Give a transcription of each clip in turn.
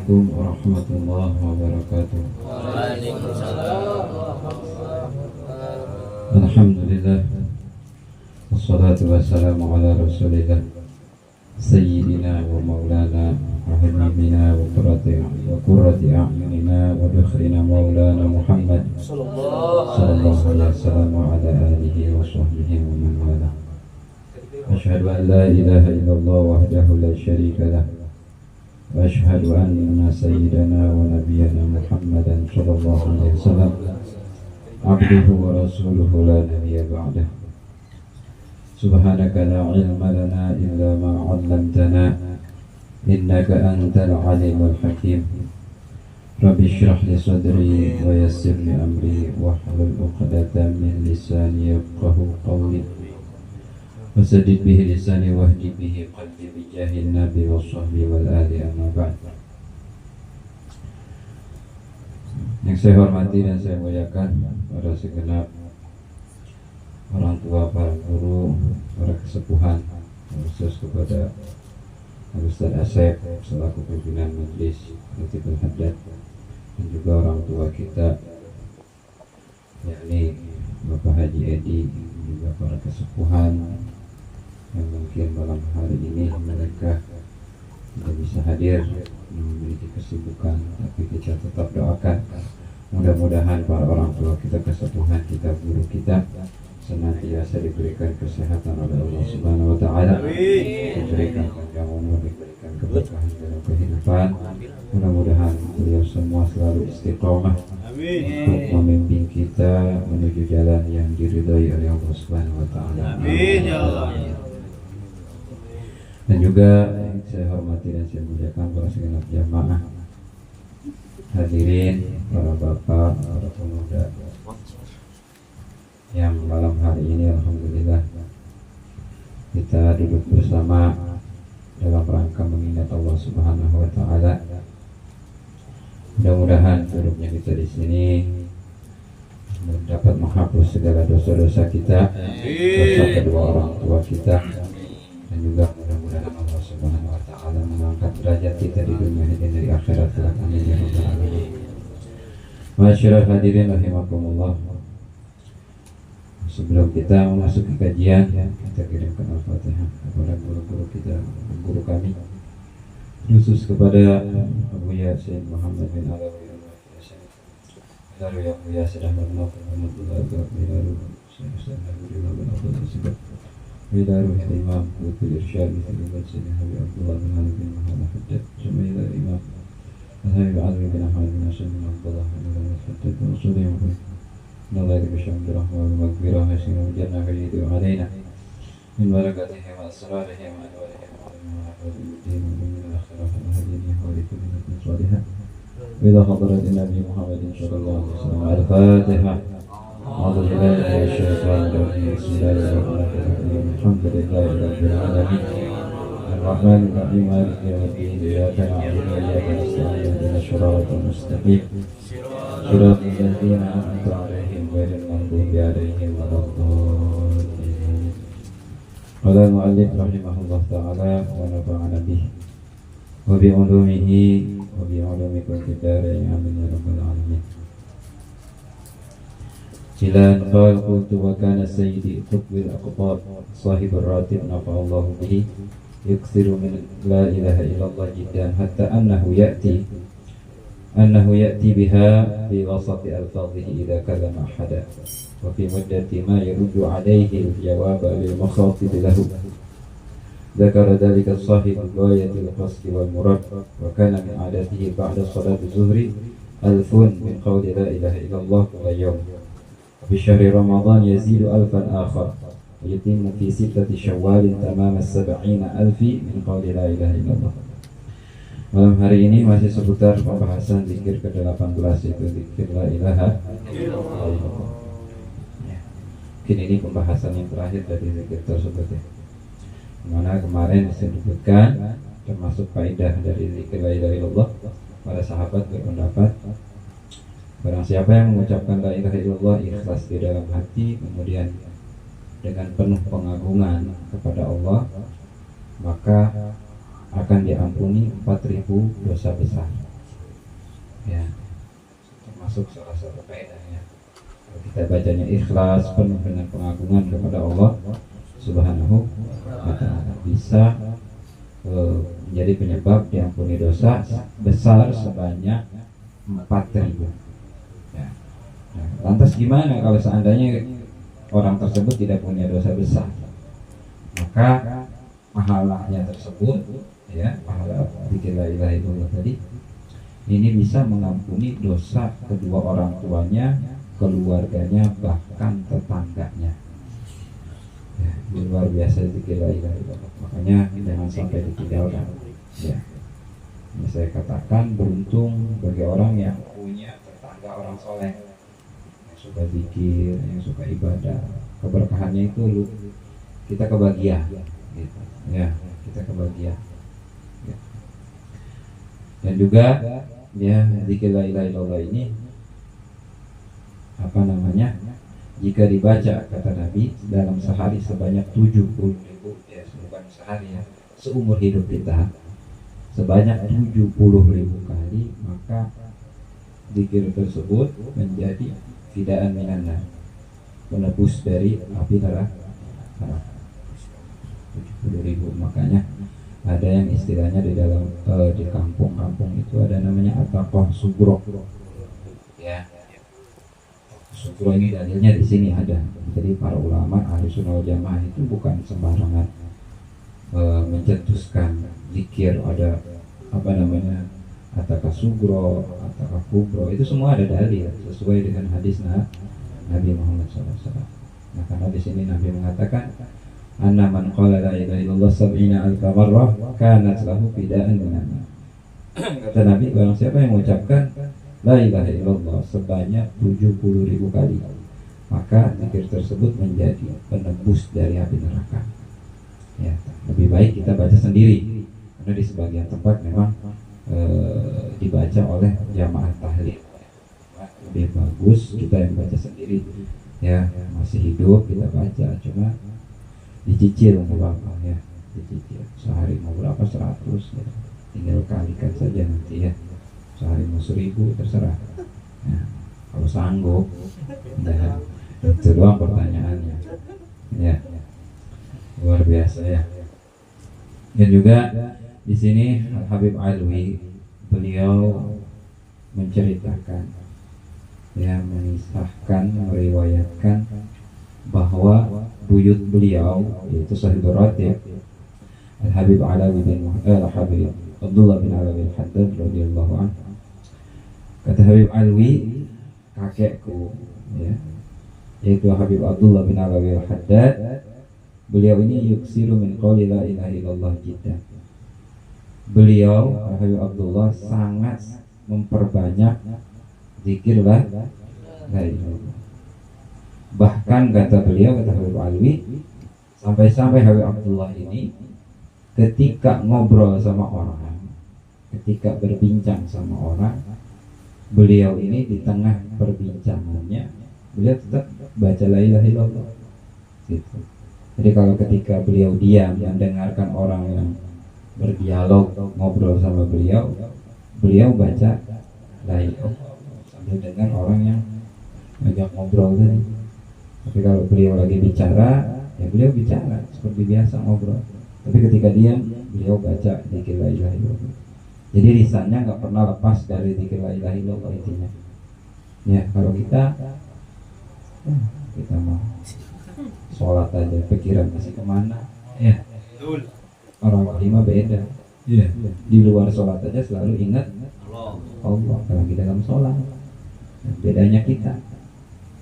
Assalamualaikum warahmatullahi wabarakatuh. Alhamdulillah, wassalatu wassalamu ala rasulillah Sayyidina wa maulana wa habibina wa qurrati a'yunina wa fakhrina maulana Muhammad sallallahu alaihi wasallam wa ala alihi wa sahbihi wa man wala. Asyhadu an la ilaha illallah wahdahu la syarika lah wa asyhadu anna sayyidana wa nabiyyana Muhammadan sallallahu alaihi wasallam abduhu wa rasuluhu la nabiyya ba'dah. Subhanaka la ilma lana illa ma 'allamtana innaka antal alimul hakim. Rabbi shrah li sadri wa yassir li amri wahlul 'uqdatam min lisani yafqahu qawli wasadid bihi lisani wahdi bihi qalbi bijahin nabi wa sahbi wal ali amma ba'd. Yang saya hormati dan saya muliakan para segenap orang tua, para guru, para kesepuhan, khusus kepada Ustaz Asep selaku pimpinan Majelis Khatibul Haddad, dan juga orang tua kita yakni Bapak Haji Edi, juga para kesepuhan yang mungkin malam hari ini mereka tidak bisa hadir, memiliki kesibukan, tapi kita tetap doakan mudah-mudahan para orang tua kita, kesepuhan kita, guru kita senantiasa diberikan kesehatan oleh Allah Subhanahu wa taala, diberikan panjang umur, diberikan keberkahan dalam kehidupan. Mudah-mudahan beliau semua selalu istiqomah untuk memimpin kita menuju jalan yang diridhai oleh Allah Subhanahu wa taala. Amin ya Allah. Dan juga saya hormati dan saya muliakan para segenap jamaah hadirin, para bapak, para pemuda yang malam hari ini alhamdulillah kita duduk bersama dalam rangka mengingat Allah Subhanahu wa taala. Mudah-mudahan duduknya kita di sini dapat menghapus segala dosa-dosa kita, dosa kedua orang tua kita, dan juga mudah-mudahan Allah Subhanahu wa taala mengangkat derajat kita di dunia dan di akhirat. Amin ya rabbal alamin. Masyaallah hadirin rahimakumullah. Sebelum kita memasuki kajian, kita kirimkan Al-Fatihah kepada guru-guru kita, guru kami, khusus kepada Abu Yasin Muhammad bin Alawi Lalu yang mulia sudah mengenal Alhamdulillah Bilaru Saya Alhamdulillah bin Abdul Tersebut Bilaru Imam Butul Irsyad Bilaru Sini Habib Abdullah bin Halim bin Muhammad Haddad Jumailah Imam Al-Habib Al-Habib bin Ahmad bin Hasan bin Abdullah bin Haddad bin Rasulih Allah bisham birahmah wa maghfirah hasinah jannah khayyidu alaina min barakatihi wa asrarihi wa anwarihi wa din min al-akhirah wa hadini wa likulli salihah ila hadrat Nabi Muhammad sallallahu alaihi wasallam. Al-Fatihah. A'udzu billahi minasy syaithanir rajim. Bismillahirrahmanirrahim. Alhamdulillahi rabbil alamin. Ar-Rahmanir Rahim. Maliki yaumiddin. Iyyaka na'budu wa iyyaka nasta'in. Ihdinas siratal mustaqim. Siratal ladzina an'amta 'alaihim ghairil maghdubi 'alaihim waladdallin. Qala al-mu'allif rahimahullah ta'ala wa nafa'ana bihi wa bi 'ulumihi wa bi 'ulumikum fid dharain amin ya rabbal alamin. Jilan qala qultu wa kana sayyidi qutbil aqtab sahibur ratib nafa'allahu bihi yuksiru min la ilaha illallah jiddan hatta annahu ya'ti biha fi wasati alfadhihi idza kallama ahada wa fi muddati ma yaruddu alayhi al-jawab lil mukhatib lahu. Dzakara dzalika sahib ghayatil qasd wal murad wa kana min 'adatihi ba'da salati zuhri alfun min qawli la ilaha illallah kulla yawm. Fi syahri Ramadan yazidu alfan akhar wa yatimmu fi sittati Syawal tamama as-sab'ina alfi min qawli la ilaha illallah. Malam hari ini masih seputar pembahasan zikir ke-18, yaitu zikir la ilaha illallah. Mungkin ini pembahasan yang terakhir dari zikir tersebut ya. Mana kemarin disebutkan termasuk faedah dari zikir la ilaha illallah. Para sahabat berpendapat barang siapa yang mengucapkan la ilaha illallah ikhlas di dalam hati, kemudian dengan penuh pengagungan kepada Allah, maka akan diampuni 4.000 dosa besar. Ya, termasuk salah satu faedahnya. Kalau kita bacanya ikhlas penuh dengan pengagungan kepada Allah Subhanahu wa Ta'ala, bisa menjadi penyebab diampuni dosa besar sebanyak 4.000. Ya. Nah, lantas gimana kalau seandainya orang tersebut tidak punya dosa besar? Maka pahalanya tersebut, ya, pahala dzikir la ilaha illallah tadi ini bisa mengampuni dosa kedua orang tuanya, keluarganya, bahkan tetangganya. Ya, luar biasa dzikir la ilaha illallah. Makanya jangan sampai ditinggalkan. Ya. Ini saya katakan beruntung bagi orang yang punya tetangga orang soleh, yang suka zikir, yang suka ibadah. Keberkahannya itu kita kebagian, gitu. Ya, kita kebagian. Ya. Dan juga ya zikir la ilaha illallah ini apa namanya? Jika dibaca kata Nabi dalam sehari sebanyak 70.000, ya bukan sehari ya, seumur hidup kita sebanyak 70.000 kali, maka zikir tersebut menjadi fidaan minan nar, penebus dari api neraka. 70.000, makanya ada yang istilahnya di dalam di kampung-kampung itu ada namanya ataqah sugro. Ya. Sugro ini dalilnya di sini ada. Jadi para ulama ahli sunnah wal jamaah itu bukan sembarangan mencetuskan zikir, ada apa namanya ataqah sugro, ataqah kubro, itu semua ada dalil sesuai dengan hadis Nabi Muhammad SAW. Nah, karena di sini Nabi mengatakan anna man qala la ilaha illallah sab'ina alfa marrah kanat lahu fidaan minan nar. Kata Nabi, barang siapa yang mengucapkan la ilaha illallah sebanyak 70.000 kali, maka zikir tersebut menjadi penebus dari api neraka. Ya, lebih baik kita baca sendiri, karena di sebagian tempat memang dibaca oleh jamaah tahlil. Lebih bagus kita yang baca sendiri. Ya, masih hidup kita baca, cuma dicicil berapa ya, dicicil sehari mau berapa 100 ya. Tinggal kalikan saja nanti ya, sehari mau 1.000 terserah ya, kalau sanggup ya. Itu doang pertanyaannya ya, luar biasa ya. Dan juga di sini Al Habib Alwi beliau menceritakan ya, mengisahkan, meriwayatkan bahwa buyut beliau yaitu Sahibul Ratib Al Habib Alawi bin Al Habib Abdullah bin Alawi Al-Haddad radhiyallahu anhu. Kata Habib Alwi, kakekku ya, yaitu Habib Abdullah bin Alawi Al-Haddad, beliau ini yuksiru min qouli la ilaha illallah jiddan. Beliau Habib Abdullah sangat memperbanyak zikir la ilaha illallah. Bahkan kata beliau, kata Habib Alwi, sampai-sampai Habib Abdullah ini ketika ngobrol sama orang, ketika berbincang sama orang, beliau ini di tengah perbincangannya beliau tetap baca la ilaha illallah gitu. Jadi kalau ketika beliau diam mendengarkan orang yang berdialog ngobrol sama beliau, beliau baca la ilaha sambil dengar orang yang ngajak ngobrol tadi. Tapi kalau beliau lagi bicara, ya beliau bicara seperti biasa ngobrol. Tapi ketika diam, beliau baca zikir la ilaha illallah. Jadi lisannya nggak pernah lepas dari zikir la ilaha illallah intinya. Ya, kalau kita mau sholat aja pikiran masih kemana? Ya. Orang kelima beda. Ya. Di luar sholat aja selalu ingat Allah. Kalau di dalam sholat, bedanya kita.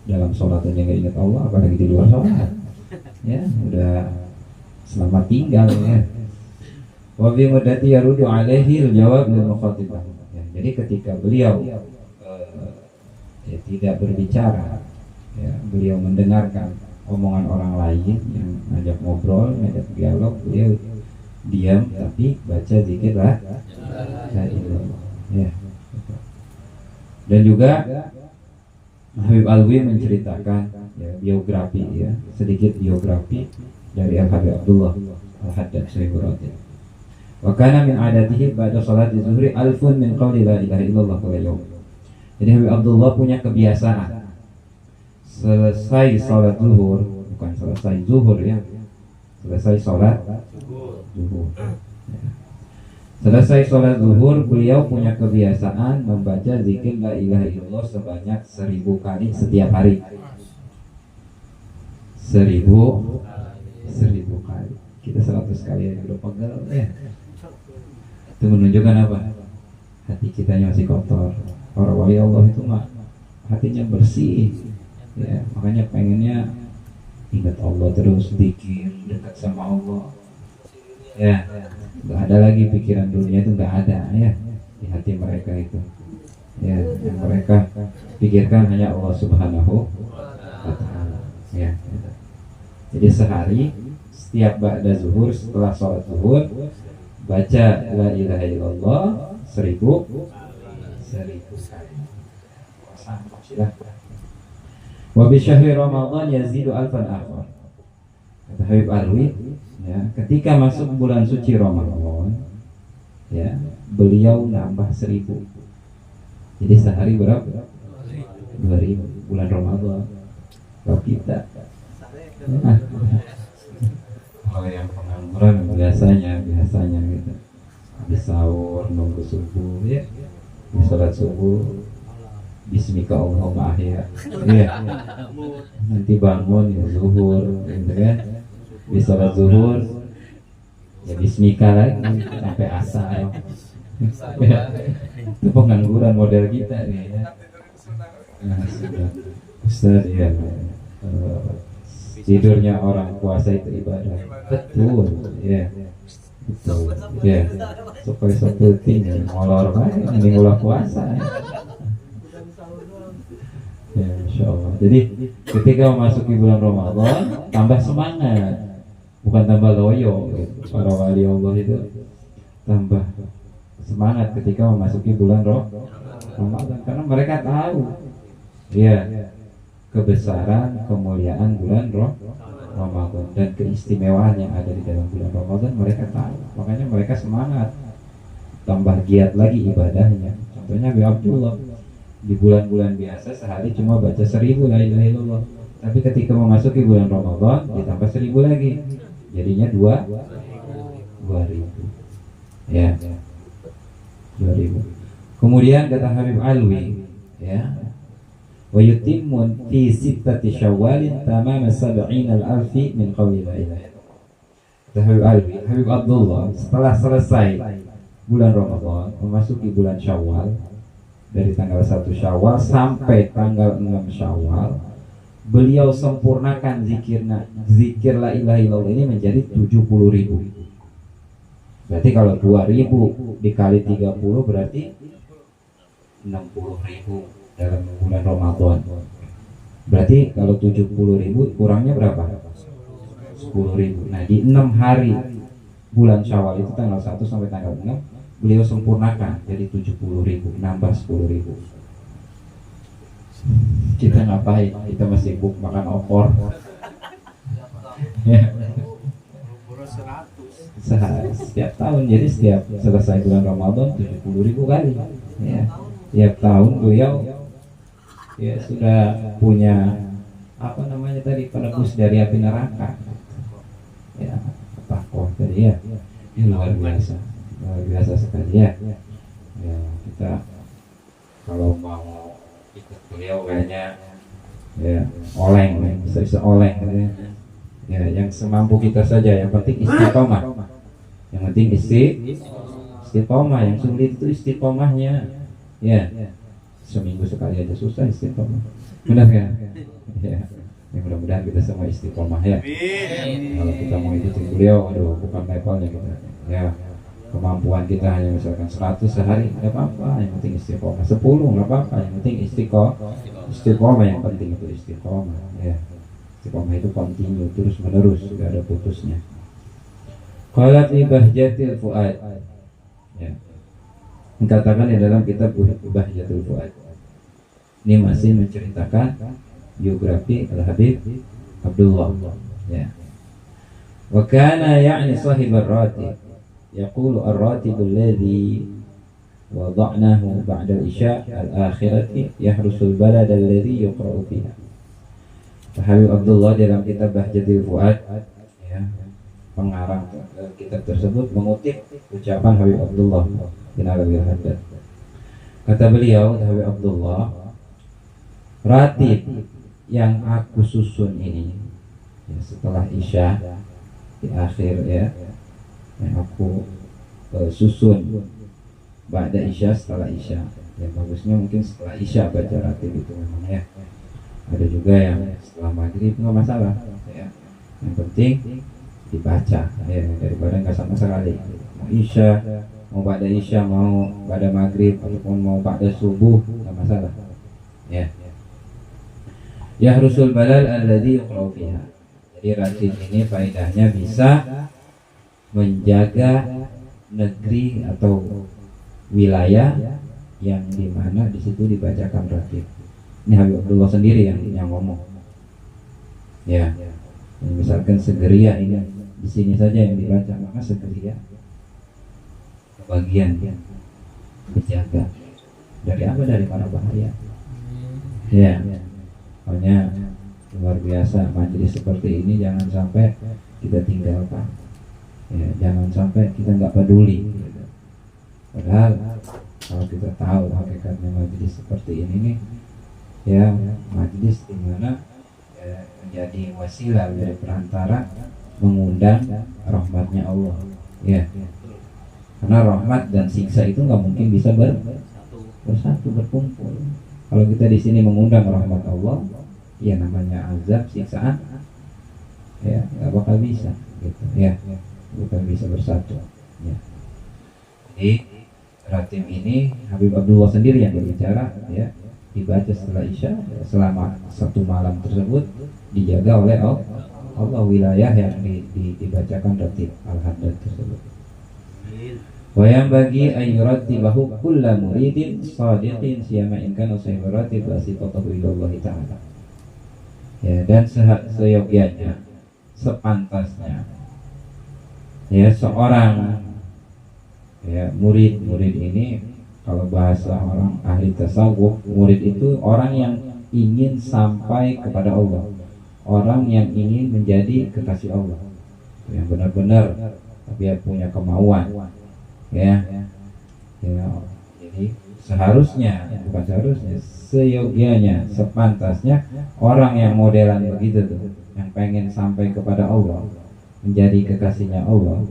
Dalam sholat aja nggak ingat Allah, apalagi di luar sholat. Ya, udah selamat tinggal ya. Wa bi mudati yarudu alaihi al-jawab lil mukhatibah. Ya, jadi ketika beliau tidak berbicara, ya, beliau mendengarkan omongan orang lain yang ngajak ngobrol, ngajak dialog, beliau diam tapi baca zikir la ilaha illallah. Ya. Dan juga Habib Alwi menceritakan ya, biografi ya, sedikit biografi dari Al Habib Abdullah Al-Haddad Sahibul Ratib. Wa kana min adatihi ba'da salati zuhri alfun min qawli la ilaha illallah kulla yawm. Jadi Habib Abdullah punya kebiasaan selesai sholat zuhur, bukan selesai zuhur ya, selesai sholat zuhur. Selesai sholat zuhur, beliau punya kebiasaan membaca zikir la ilaha illallah sebanyak 1000 kali setiap hari. 1000 kali. Kita 100 kali aja udah pegel ya. Itu menunjukkan apa? Hati kitanya masih kotor. Para wali Allah itu mah hatinya bersih. Ya, makanya pengennya ingat Allah terus, zikir, dekat sama Allah. Ya. Nggak ada lagi pikiran dunia, itu nggak ada ya di hati mereka itu ya. Yang mereka pikirkan hanya Allah Subhanahu wa ta'ala ya. Jadi sehari setiap ba'da zuhur, setelah sholat zuhur, baca la ilaha illallah 1000 kali. Wa bi syahri Ramadan yazidu alfan akhar. Kata Habib Alwi ya, ketika masuk bulan suci Ramadan ya, beliau nambah 1000. Jadi sehari berapa? 2000 bulan Ramadan. Kalau kita kalau yang pengangguran biasanya gitu, habis sahur nunggu subuh ya, di sholat subuh bismika Allahumma ahya ya, nanti bangun ya zuhur gitu kan, di sholat zuhur ya bismika lagi sampai asar ya. Itu pengangguran model kita nih ya. Nah, Ustaz ya, tidurnya orang puasa itu ibadah, betul ya, betul ya, supaya seperti molor banget ini ulah puasa ya, insya Allah. Jadi ketika memasuki bulan Ramadan tambah semangat, bukan tambah loyo gitu. Para wali Allah itu tambah semangat ketika memasuki bulan Ramadan, karena mereka tahu ya kebesaran, kemuliaan bulan Ramadan dan keistimewaan yang ada di dalam bulan Ramadan. Mereka tahu, makanya mereka semangat, tambah giat lagi ibadahnya. Contohnya Habib Abdullah di bulan-bulan biasa sehari cuma baca 1000 la ilaha illallah, tapi ketika memasuki bulan Ramadan ditambah 1000 lagi, jadinya 2000 ya, 2000. Kemudian kata Habib Alwi ya, wa yutimmun fi sittati syawalin tamama 70,000 min qawli la ilaha illallah. Kata Habib Alwi, Habib Abdullah setelah selesai bulan Ramadan memasuki bulan Syawal, dari tanggal 1 Syawal sampai tanggal 6 Syawal, beliau sempurnakan zikir la ilaha illallah ini menjadi 70.000. Berarti kalau 2000 dikali 30 berarti 60.000 dalam bulan Ramadan. Berarti kalau 70.000 kurangnya berapa? 10.000. Nah di 6 hari bulan Syawal itu tanggal 1 sampai tanggal 6 beliau sempurnakan jadi 70.000, nambah 10.000. Kita ngapain? Kita masih sibuk makan opor ya. Setiap tahun, jadi setiap selesai bulan Ramadan 70.000 kali ya. Tiap tahun beliau ya sudah punya apa namanya tadi, penebus dari api neraka ya, takwa tadi ya. Ini luar biasa sekali ya. Ya kita kalau mau ikut beliau kayaknya ya oleng, bisa oleng ya, yang semampu kita saja. Yang penting istiqomah, yang penting istiqomah. Yang sulit itu istiqomahnya ya. Seminggu sekali aja susah istiqomah, benar kan ya. Ya mudah-mudahan kita semua istiqomah ya. Kalau kita mau ikutin beliau, aduh bukan levelnya kita ya. Kemampuan kita hanya misalkan 100 sehari nggak apa-apa, yang penting istiqomah. 10 nggak apa-apa, yang penting istiqomah. Yang penting itu istiqomah ya. Istiqomah itu continue, terus menerus, nggak ada putusnya. Qalat li Bahjatil Fuad ya, dikatakan di dalam kitab Bahjatul Fuad. Ini masih menceritakan biografi Al-Habib Abdullah ya. Wa kana ya'ni sahib ar-ratib, yaqulu ar-ratib alladhi wada'nahu ba'da isya al-akhirati yahrusul balad alladhi yuqra'u fiha. Habib Abdullah dalam kitab Bahjatul Fuad, ya, pengarang kitab tersebut mengutip ucapan Habib Abdullah bin Alawiyah Haddad. Kata beliau, Habib Abdullah, ratib yang aku susun ini, ya, setelah isya di akhir, ya, yang aku susun ba'da isya, setelah isya. Ya bagusnya mungkin setelah isya baca ratib itu memang, ya. Ada juga yang setelah maghrib, nggak masalah, ya. Yang penting dibaca, ya, daripada nggak sama sekali. Mau isya, mau ba'da isya, mau ba'da maghrib, ataupun mau ba'da subuh, nggak masalah, ya. Yahrusul balal alladhi yuqra'u fiha. Jadi ratib ini faedahnya bisa menjaga negeri atau wilayah yang dimana di situ dibacakan ratib. Ini Habib Abdullah sendiri yang ngomong. Ya, misalkan Segeria ini di sini saja yang dibaca, maka Segeria bagian dijaga dari apa? Dari para bahaya. Ya, makanya luar biasa majelis seperti ini, jangan sampai kita tinggalkan. Ya, jangan sampai kita nggak peduli. Padahal kalau kita tahu hakikatnya majelis seperti ini nih, ya, majelis di mana menjadi wasilah, menjadi perantara mengundang rahmatnya Allah, ya. Karena rahmat dan siksa itu nggak mungkin bisa bersatu, berkumpul. Kalau kita di sini mengundang rahmat Allah, ya namanya azab, siksaan, ya nggak bakal bisa, gitu, ya, bukan bisa bersatu, ya. Jadi ratib ini Habib Abdullah sendiri yang berbicara, ya, dibaca setelah isya, ya, selama satu malam tersebut dijaga oleh Allah wilayah yang dibacakan ratib al-haddad tersebut. Wa yang bagi ayyurattibahu kullu muridin shadiqin siyama in kana sahibu ratib wasitatahu ilallah ta'ala. Ya, dan seyogyanya, sepantasnya, ya, seorang, ya, murid ini, kalau bahasa orang ahli tasawuf, murid itu orang yang ingin sampai kepada Allah, orang yang ingin menjadi kekasih Allah, yang benar-benar, tapi dia punya kemauan, ya. Jadi seharusnya, bukan seharusnya, seyogyanya, sepantasnya orang yang modelan begitu tuh, yang pengen sampai kepada Allah, menjadi kekasihnya Allah,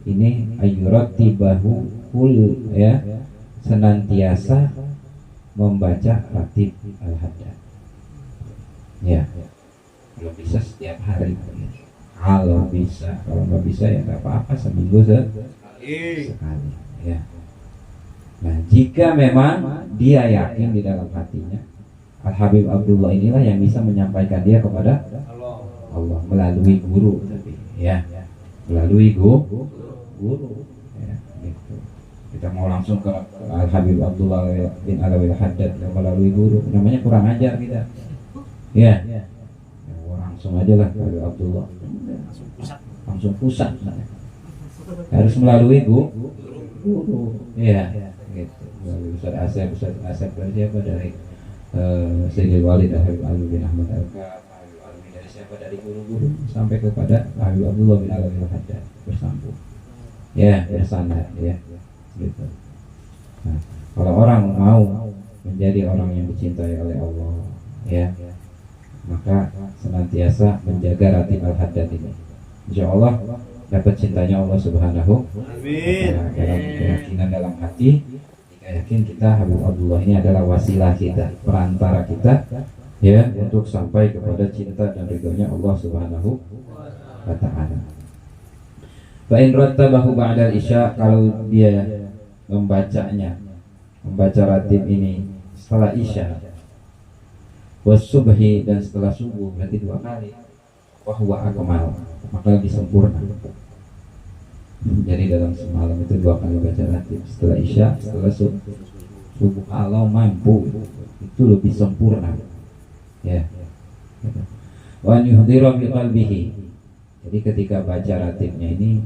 ini ayyurattibahu kul, ya, senantiasa membaca ratib al-haddad, ya. Kalau bisa setiap hari, kalau bisa, kalau nggak bisa ya nggak apa-apa, seminggu sekali, ya. Nah, jika memang dia yakin di dalam hatinya, Al-Habib Abdullah inilah yang bisa menyampaikan dia kepada Allah melalui guru, tapi, ya, melalui guru, ya, gitu. Kita mau langsung ke Al-Habib Abdullah bin Alawiyah Haddad melalui guru, namanya kurang ajar kita, ya. Langsung aja lah Habib Abdullah, langsung pusat, harus melalui guru, ya, gitu. Ustaz Asep dari siapa? Dari Sayyidil Walid Habib Ali bin Ahmad Al-Kaf, Habib Ali dari siapa? Dari guru-guru sampai kepada Habib Abdullah bin Alawiyah Haddad, bersambung, ya, bersandar, ya, gitu. Nah, kalau orang mau menjadi orang yang dicintai oleh Allah, ya, maka senantiasa menjaga ratib al-haddad ini, insya Allah dapat cintanya Allah Subhanahu wa Ta'ala. Dalam keyakinan dalam hati, jika yakin kita Habib Abdullah ini adalah wasilah kita, perantara kita, ya, untuk sampai kepada cinta dan ridhonya Allah Subhanahu wa Ta'ala. Fa in rattabahu ba'da isya, kalau dia membaca ratib ini setelah isya, wasubhi, dan setelah subuh, berarti 2 kali, wahwa akmal, maka lebih sempurna. Jadi dalam semalam itu 2 kali baca ratib, setelah isya, setelah subuh, kalau mampu itu lebih sempurna, ya. Wa yuhdhiru bi qalbihi, jadi ketika baca ratibnya ini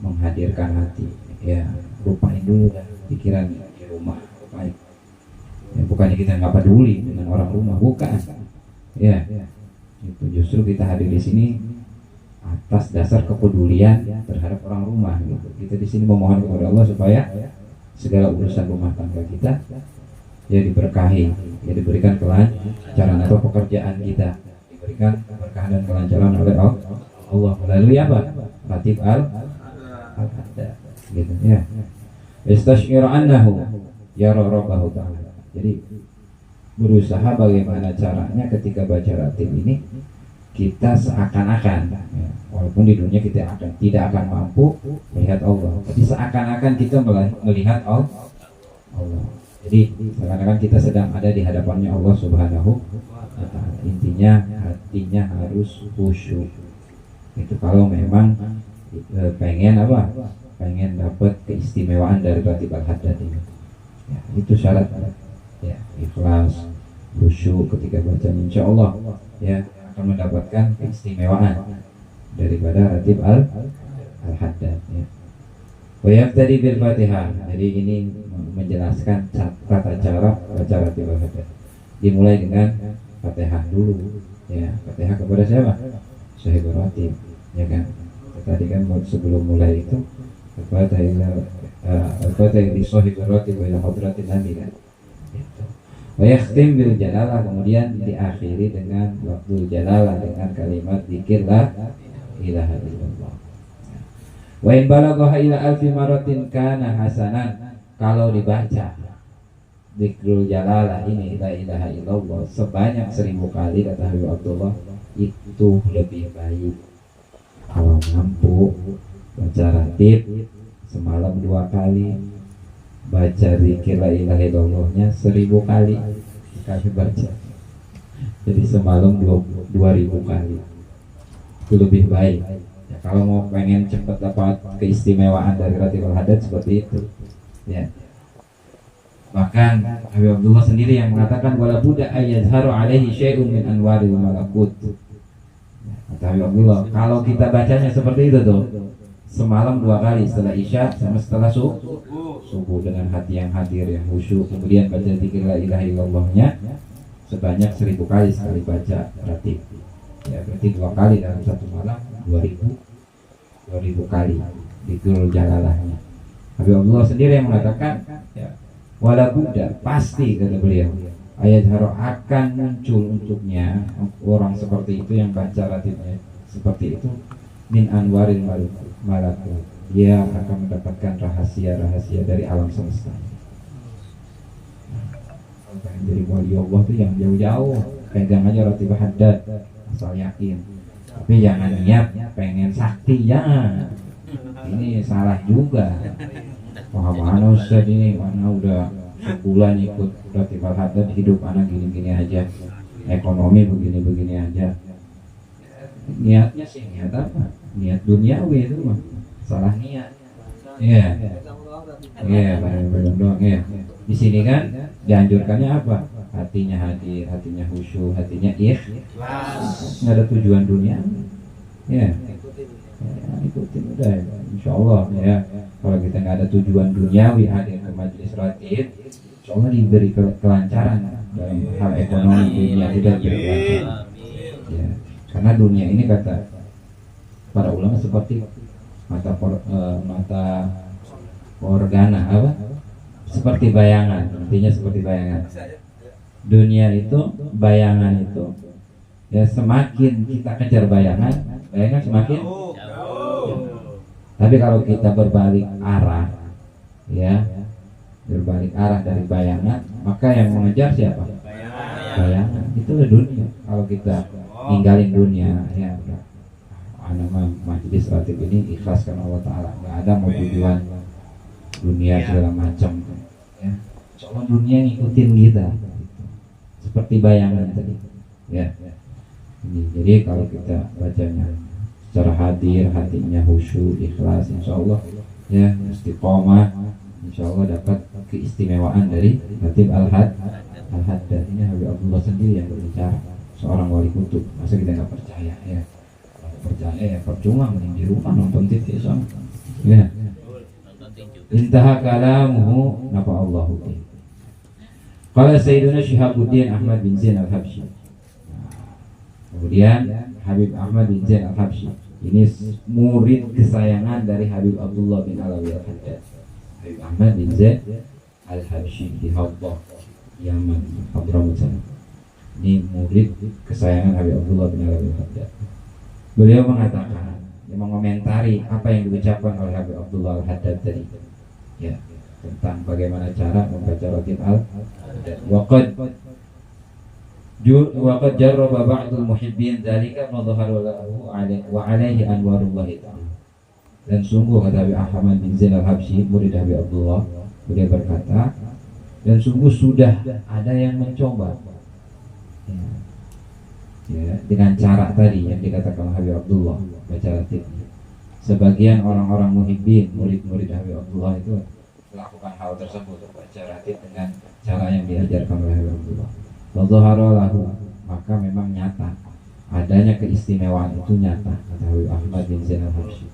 menghadirkan hati, ya, lupain dulu dah pikiran baik. Ya, bukannya kita nggak peduli dengan orang rumah, bukan. Ya, itu justru kita hadir di sini atas dasar kepedulian terhadap orang rumah. Gitu. Kita di sini memohon kepada Allah supaya segala urusan rumah tangga kita ya diberkahi, ya diberikan kelancaran atau pekerjaan kita diberikan keberkahan dan kelancaran oleh Allah melalui apa? Ratib al-haddad, gitu ya. Istashir annahu yara rabbahu ta'ala. Jadi berusaha bagaimana caranya ketika baca ratib ini kita seakan-akan ya, walaupun di dunia kita tidak akan mampu melihat Allah, tapi seakan-akan kita melihat Allah. Jadi seakan-akan kita sedang ada di hadapannya Allah Subhanahu wa ta'ala. Intinya hatinya harus khusyuk. Itu kalau memang pengen apa? Pengen dapat keistimewaan dari ratib al-haddad ini. Ya, itu syarat ya, ikhlas, khusyuk ketika baca, insya Allah ya akan mendapatkan keistimewaan daripada ratib al-haddad ya. Wa tadi bil Fatihah. Jadi ini menjelaskan tata cara baca ratib al-haddad. Dimulai dengan Fatihah dulu ya. Fatihah kepada siapa? Sahibul ratib ya kan. Tadi kan sebelum mulai itu Al-Fatihah di sahibul ratib wa ila hadratin nabi kan. Wa yakhtim bil jalalah, kemudian diakhiri dengan lafzul jalalah dengan kalimat zikir la ilaha illallah. Wa in balagha ila alfi maratin kana hasanan. Kalau dibaca zikrul jalalah ini la ilaha illallah sebanyak 1000 kali kata Habib Abdullah, itu lebih baik. Kalau mampu baca ratib semalam 2 kali, baca zikir la ilaha illallahnya 1000 kali kali baca. Jadi semalam 2000 kali. Itu lebih baik. Ya, kalau mau pengen cepat dapat keistimewaan dari ratib al-haddad seperti itu. Ya. Bahkan Habib Abdullah sendiri yang mengatakan wala budda ayyadharu alaihi syai'un min anwaril malakut. Kata Habib Abdullah, kalau kita bacanya seperti itu tuh, semalam 2 kali setelah isya sama setelah subuh dengan hati yang hadir yang khusyuk, kemudian baca zikir la ilaha illallahnya sebanyak 1000 kali sekali baca ratib. Ya berarti 2 kali dalam satu malam 2000 kali zikirul jalalahnya. Habib Abdullah sendiri yang mengatakan ya, wala budda pasti kata beliau ayat haro akan muncul untuknya orang seperti itu yang baca ratibnya seperti itu min anwaril malakut, dia akan mendapatkan rahasia-rahasia dari alam semesta. Kalau pengen jadi wali Allah tuh yang jauh-jauh pegang aja ratib al-haddad asal yakin, tapi jangan niat pengen sakti ya, ini salah juga. Wah mana Ustaz ini, mana udah sebulan ikut ratib al-haddad, hidup anak gini-gini aja, ekonomi begini-begini aja. Niatnya sih niat apa? Niat duniawi itu mah, salah niat. Iya, iya, bareng doang ya. Di sini kan dianjurkannya apa? Hatinya hadir, hatinya khusyuk, hatinya ikhlas. Nggak ada tujuan dunia. Ya, ikutin udah. Insya Allah ya. Kalau kita nggak ada tujuan duniawi hadir ke majelis ratib, insya Allah diberi kelancaran dalam hal ekonomi dunia kita diberi kelancaran. Ya, karena dunia ini kata para ulama seperti mata organa apa? Seperti bayangan, intinya seperti bayangan. Dunia itu bayangan itu ya semakin kita kejar bayangan semakin tapi kalau kita berbalik arah ya, berbalik arah dari bayangan, maka yang mengejar siapa? Bayangan. Itulah dunia. Kalau kita ninggalin dunia ya nama majelis ratib ini ikhlas karena Allah Ta'ala, nggak ada mau tujuan dunia segala macam ya. Soal dunia ngikutin kita seperti bayangan tadi ya. Jadi kalau kita bacanya secara hadir, hatinya khusyuk, ikhlas, insya Allah ya istiqomah, insya Allah dapat keistimewaan dari ratib al-haddad. Ini Habib Abdullah sendiri yang berbicara, seorang wali kutub. Masa kita nggak percaya ya? Kalau percaya ya percuma, mending di rumah nonton TV ya. Intaha kalamuhu nafa Allahu bihi. Qala Sayyiduna Syihabuddin Ahmad bin Zain al-Habsyi. Kemudian Habib Ahmad bin Zain al-Habsyi ini murid kesayangan dari Habib Abdullah bin Alawi al-Haddad. Habib Ahmad bin Zain al-Habsyi di Haddad, Yaman, Hadramaut sana. Ini murid kesayangan Habib Abdullah bin Alawi al-Haddad. Beliau mengatakan, dia mengomentari apa yang diucapkan oleh Habib Abdullah al-Haddad tadi, ya, tentang bagaimana cara membaca Ratib al-Haddad. Waqad jarraba ba'dul muhibbin dzalika ma dhahara lahu wa alaihi anwarullah ta'ala. Dan sungguh kata Habib Ahmad bin Zain al-Habsyi, murid Habib Abdullah, beliau berkata, dan sungguh sudah ada yang mencoba, ya, dengan cara tadi yang dikatakan Habib Abdullah baca ratib. Sebagian orang-orang muhibbin, murid-murid Habib Abdullah itu melakukan hal tersebut, baca ratib dengan cara yang diajarkan oleh Habib Abdullah. Wadhahara lahu, maka memang nyata adanya keistimewaan itu, nyata kata Habib Ahmad bin Zain al-Habsyi.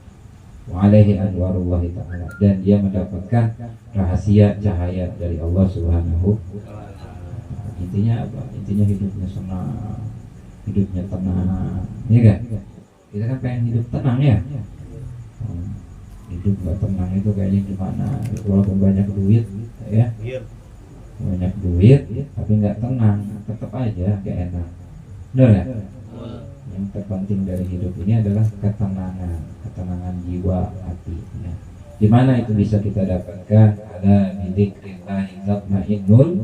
Wa alaihi anwarullah ta'ala, dan dia mendapatkan rahasia cahaya dari Allah Subhanahu. Intinya apa? Intinya hidupnya senang, hidupnya tenang, iya kan? Kita kan pengen hidup tenang ya. Hidup gak tenang itu kayaknya gimana? Walaupun banyak duit, ya, banyak duit, tapi nggak tenang, tetap aja gak enak. Benar ya? Yang terpenting dari hidup ini adalah ketenangan, ketenangan jiwa, hati. Ya. Di mana itu bisa kita dapatkan? Ada di dzikrillah tatmainnul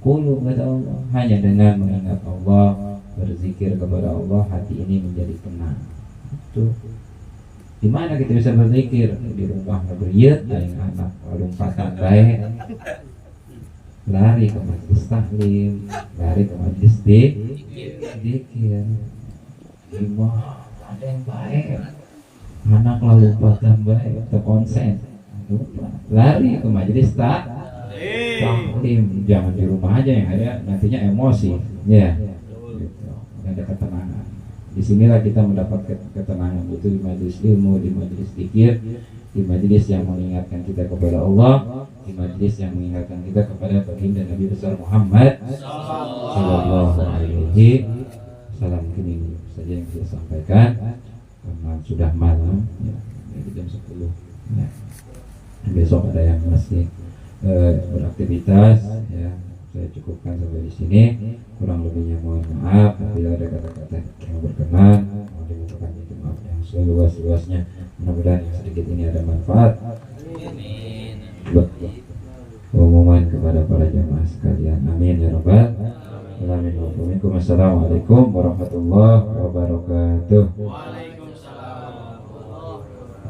qulub, kata Allah. Hanya dengan mengingat Allah, berzikir kepada Allah, hati ini menjadi tenang. Itu. Di mana kita bisa berzikir? Di rumah ngebriet, aing anak lompatan bae. Lari ke majelis taklim, lari ke majelis zikir. Imah ada yang baik, anak lalu lompatan baik, terkonsen. Lari ke majelis taklim, jangan di rumah aja yang ada nantinya emosi, ya. Gitu. Ada ketenangan. Disinilah kita mendapat ketenangan, itu di majelis ilmu, di majelis zikir, di majelis yang mengingatkan kita kepada Allah, di majelis yang mengingatkan kita kepada baginda Nabi besar Muhammad sallallahu alaihi wasallam. Ini saja yang saya sampaikan karena sudah malam, ya, jam 10. Ya. Besok ada yang masih beraktivitas, ya. Saya cukupkan sampai di sini. Kurang lebihnya mohon maaf apabila ada kata-kata yang berkenan. Mohon dibukakan pintu maaf yang seluas-luasnya. Mudah-mudahan yang sedikit ini ada manfaat buat pengumuman kepada para jamaah sekalian. Amin ya rabbal alamin. Assalamualaikum warahmatullahi wabarakatuh.